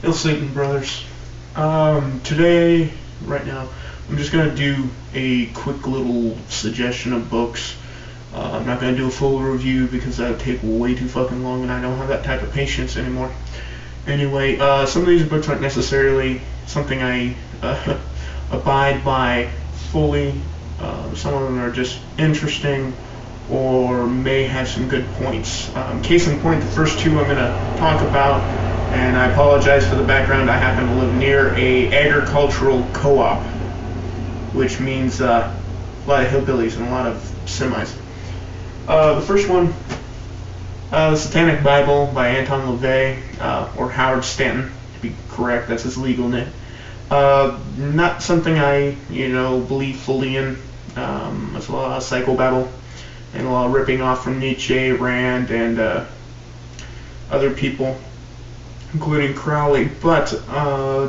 Ill Satan Brothers. Today, right now, I'm just gonna do a quick little suggestion of books. I'm not gonna do a full review because that would take way too fucking long, and I don't have that type of patience anymore. Anyway, some of these books aren't necessarily something I abide by fully. Some of them are just interesting or may have some good points. Case in point, the first two I'm gonna talk about. And I apologize for the background. I happen to live near a agricultural co-op, which means a lot of hillbillies and a lot of semis. The first one, The Satanic Bible by Anton LaVey, or Howard Stanton, to be correct. That's his legal name. Not something I, believe fully in. There's a lot of psychobabble and a lot of ripping off from Nietzsche, Rand, and other people, including Crowley, but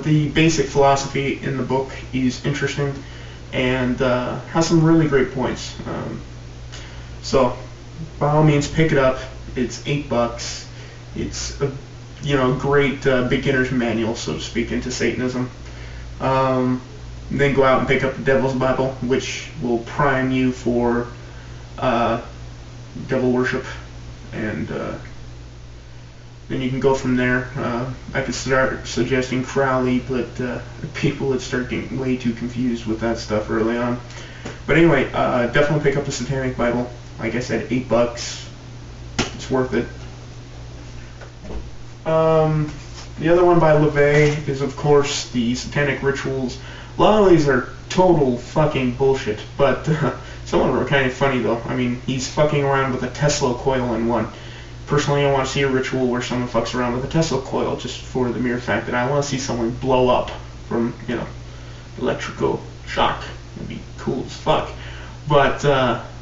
the basic philosophy in the book is interesting and has some really great points. So, by all means, pick it up. It's $8. It's a great beginner's manual, so to speak, into Satanism. Then go out and pick up the Devil's Bible, which will prime you for devil worship, and then you can go from there. I could start suggesting Crowley, but people would start getting way too confused with that stuff early on. But anyway, definitely pick up the Satanic Bible. Like I said, $8. It's worth it. The other one by LaVey is, of course, the Satanic Rituals. A lot of these are total fucking bullshit, but some of them are kind of funny, though. I mean, he's fucking around with a Tesla coil in one. Personally, I want to see a ritual where someone fucks around with a Tesla coil just for the mere fact that I want to see someone blow up from, electrical shock. It'd be cool as fuck. But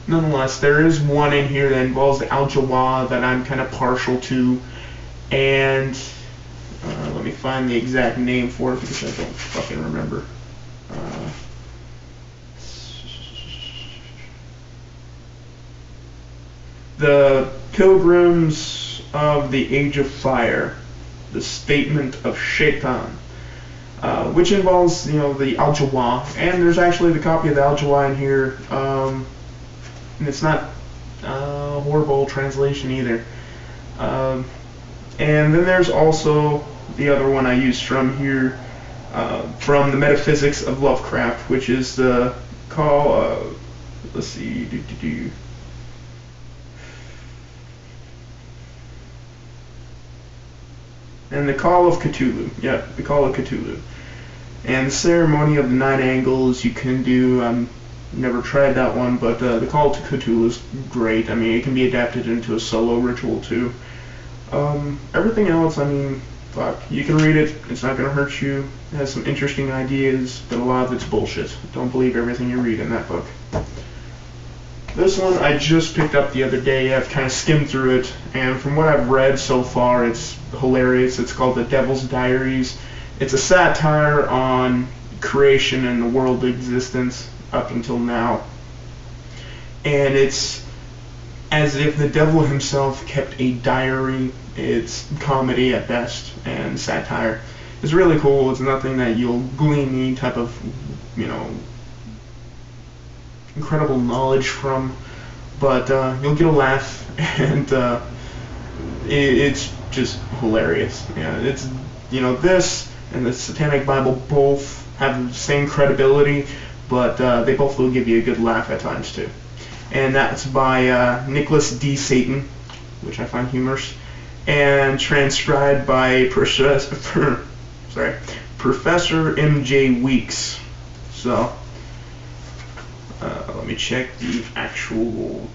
nonetheless, there is one in here that involves the Al-Jawah that I'm kind of partial to, and let me find the exact name for it because I don't fucking remember. The Pilgrims of the Age of Fire, the Statement of Shaitan, which involves, the Al-Jawah, and there's actually the copy of the Al-Jawah in here, and it's not a horrible translation either. And then there's also the other one I used from here, from the Metaphysics of Lovecraft, which is the let's see, and the Call of Cthulhu. Yeah, the Call of Cthulhu. And the Ceremony of the Nine Angles you can do. Never tried that one, but the Call to Cthulhu is great. I mean, it can be adapted into a solo ritual too. Everything else, I mean, fuck. You can read it. It's not gonna hurt you. It has some interesting ideas, but a lot of it's bullshit. Don't believe everything you read in that book. This one I just picked up the other day. I've kind of skimmed through it, and from what I've read so far, it's hilarious. It's called The Devil's Diaries. It's a satire on creation and the world existence up until now. And it's as if the devil himself kept a diary. It's comedy at best and satire. It's really cool. It's nothing that you'll glean any type of, incredible knowledge from, but you'll get a laugh, and it's just hilarious. Yeah, it's this and the Satanic Bible both have the same credibility, but they both will give you a good laugh at times too. And that's by Nicholas D. Satan, which I find humorous, and transcribed by Professor M.J. Weeks. So. Let me check the actual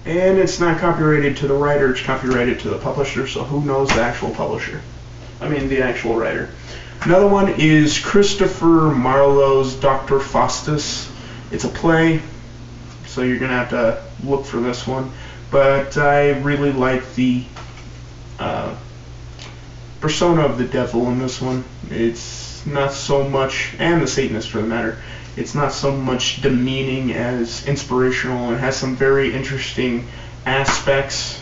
And it's not copyrighted to the writer, it's copyrighted to the publisher, so who knows the actual publisher? I mean, the actual writer. Another one is Christopher Marlowe's Dr. Faustus. It's a play, so you're going to have to look for this one. But I really like the persona of the devil in this one. It's not so much, and the Satanist for the matter, It's not so much demeaning as inspirational, and has some very interesting aspects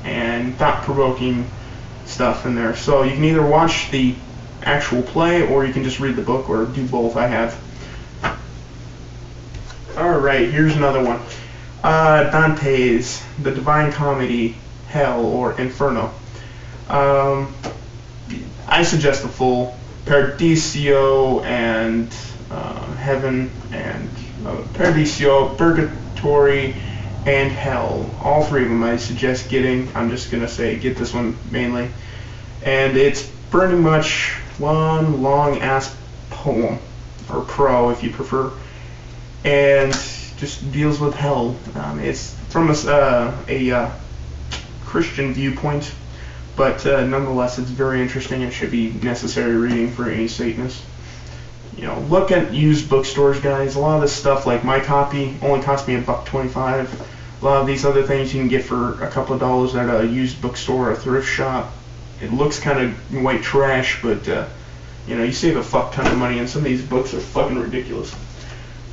and thought-provoking stuff in there. So you can either watch the actual play, or you can just read the book, or do both. I have. Alright, here's another one. Dante's The Divine Comedy, Hell, or Inferno. I suggest the full Paradiso and Heaven, and Paradiso, Purgatory, and Hell. All three of them I suggest getting. I'm just going to say get this one mainly. And it's pretty much one long-ass poem, or pro if you prefer, and just deals with hell. It's from a Christian viewpoint, but nonetheless it's very interesting and should be necessary reading for any Satanist. You know, look at used bookstores, guys. A lot of this stuff, like my copy, only cost me $1.25. A lot of these other things you can get for a couple of dollars at a used bookstore or a thrift shop. It looks kind of white trash, but you know, you save a fuck ton of money, and some of these books are fucking ridiculous.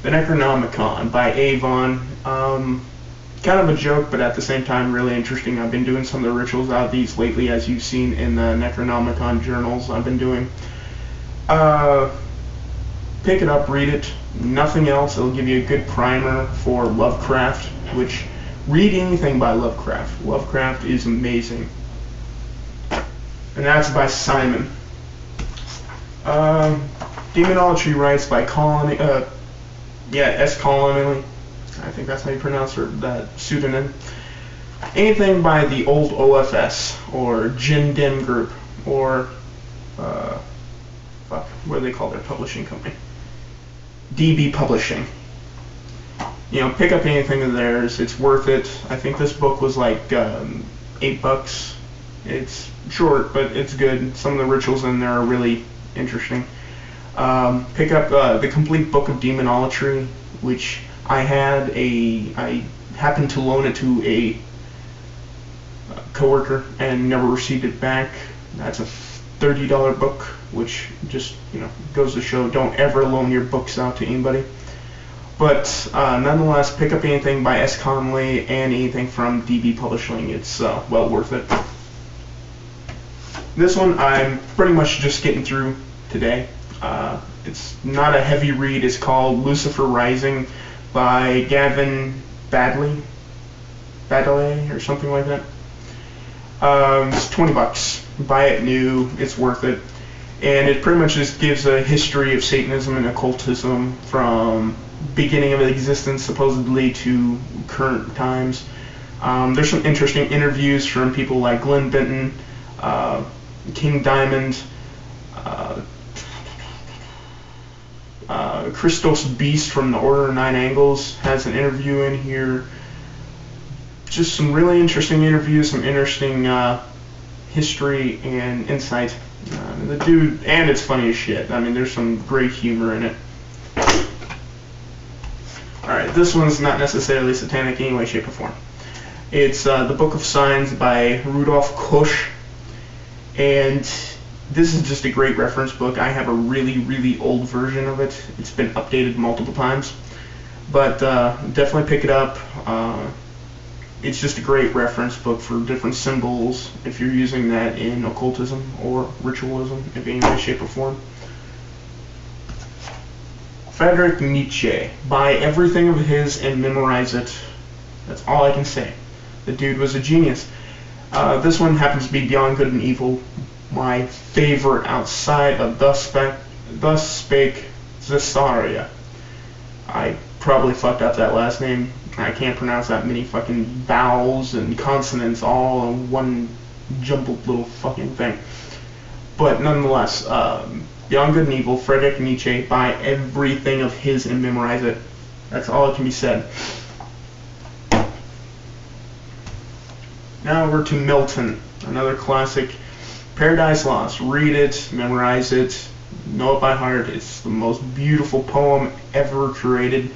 The Necronomicon by Avon. Kind of a joke, but at the same time really interesting. I've been doing some of the rituals out of these lately, as you've seen in the Necronomicon journals I've been doing. Pick it up, read it. Nothing else. It'll give you a good primer for Lovecraft, which, read anything by Lovecraft. Lovecraft is amazing. And that's by Simon. Demonology Rites by Colony, S. Colony. I think that's how you pronounce that pseudonym. Anything by the old OFS, or Jim Dim Group, or, what do they call their publishing company? DB Publishing. You know, pick up anything of theirs. It's worth it. I think this book was like $8. It's short, but it's good. Some of the rituals in there are really interesting. Pick up the complete book of Demonolatry, which I happened to loan it to a coworker and never received it back. That's a $30 book, which just, you know, goes to show, don't ever loan your books out to anybody. But nonetheless, pick up anything by S. Conley and anything from DB Publishing. It's well worth it. This one I'm pretty much just getting through today. It's not a heavy read. It's called Lucifer Rising by Gavin Badley, or something like that. It's $20. Buy it new. It's worth it. And it pretty much just gives a history of Satanism and occultism from beginning of existence supposedly to current times. There's some interesting interviews from people like Glenn Benton, King Diamond, Christos Beast from the Order of Nine Angles has an interview in here. Just some really interesting interviews, some interesting history and insight. The dude, and it's funny as shit. I mean, there's some great humor in it. Alright, this one's not necessarily satanic in any way, shape, or form. It's the Book of Signs by Rudolf Kusch, and this is just a great reference book. I have a really, really old version of it. It's been updated multiple times, but definitely pick it up. It's just a great reference book for different symbols if you're using that in occultism or ritualism in any way, shape, or form. Friedrich Nietzsche. Buy everything of his and memorize it. That's all I can say. The dude was a genius. This one happens to be Beyond Good and Evil, my favorite outside of Thus Spake Zesaria. I probably fucked up that last name. I can't pronounce that many fucking vowels and consonants all in one jumbled little fucking thing. But nonetheless, Beyond Good and Evil, Friedrich Nietzsche, buy everything of his and memorize it. That's all that can be said. Now over to Milton, another classic. Paradise Lost. Read it, memorize it, know it by heart. It's the most beautiful poem ever created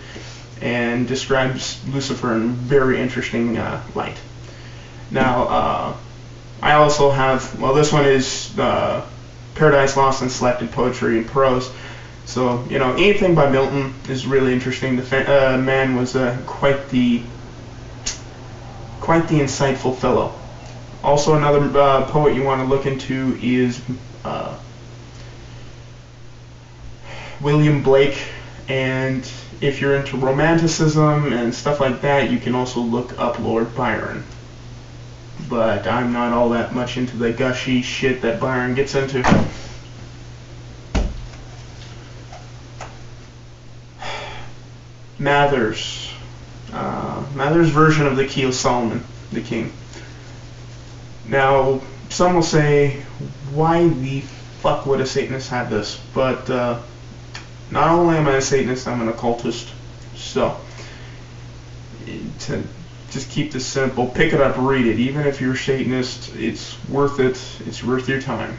and describes Lucifer in a very interesting light. Now, I also have, well, this one is Paradise Lost in Selected Poetry and Prose. So, you know, anything by Milton is really interesting. The man was quite the insightful fellow. Also, another poet you want to look into is William Blake, and if you're into romanticism and stuff like that, you can also look up Lord Byron. But I'm not all that much into the gushy shit that Byron gets into. Mather's version of the Key of Solomon, the King. Now, some will say, why the fuck would a Satanist have this? But not only am I a Satanist, I'm an occultist. So, to just keep this simple, pick it up, read it. Even if you're a Satanist, it's worth it. It's worth your time.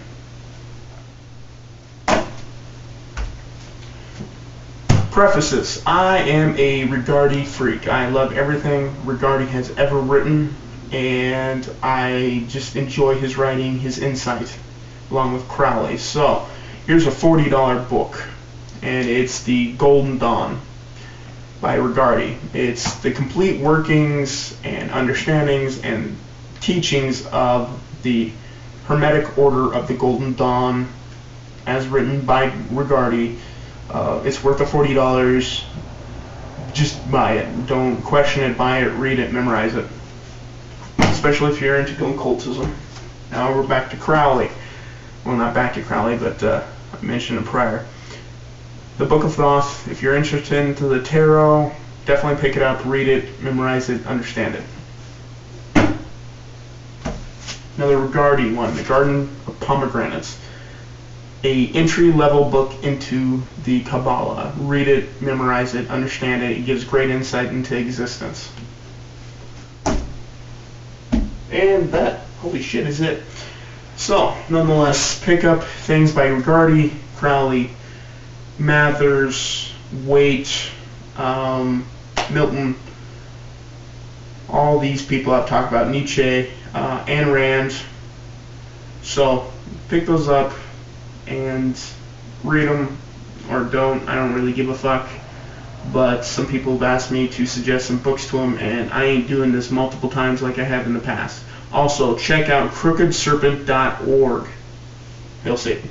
Prefaces. I am a Regardie freak. I love everything Regardie has ever written, and I just enjoy his writing, his insight, along with Crowley. So, here's a $40 book, and it's The Golden Dawn by Regardie. It's the complete workings and understandings and teachings of the Hermetic Order of the Golden Dawn, as written by Regardie. It's worth the $40. Just buy it. Don't question it. Buy it, read it, memorize it. Especially if you're into occultism. Now we're back to Crowley. Well, not back to Crowley, but I mentioned it prior. The Book of Thoth. If you're interested into the tarot, definitely pick it up, read it, memorize it, understand it. Another Regardie one, The Garden of Pomegranates. A entry-level book into the Kabbalah. Read it, memorize it, understand it. It gives great insight into existence. And that, holy shit, is it. So, nonetheless, pick up things by Regardie, Crowley, Mathers, Waite, Milton, all these people I've talked about, Nietzsche, Ayn Rand. So, pick those up and read them, or don't. I don't really give a fuck. But some people have asked me to suggest some books to them, and I ain't doing this multiple times like I have in the past. Also, check out crookedserpent.org. Hail Satan.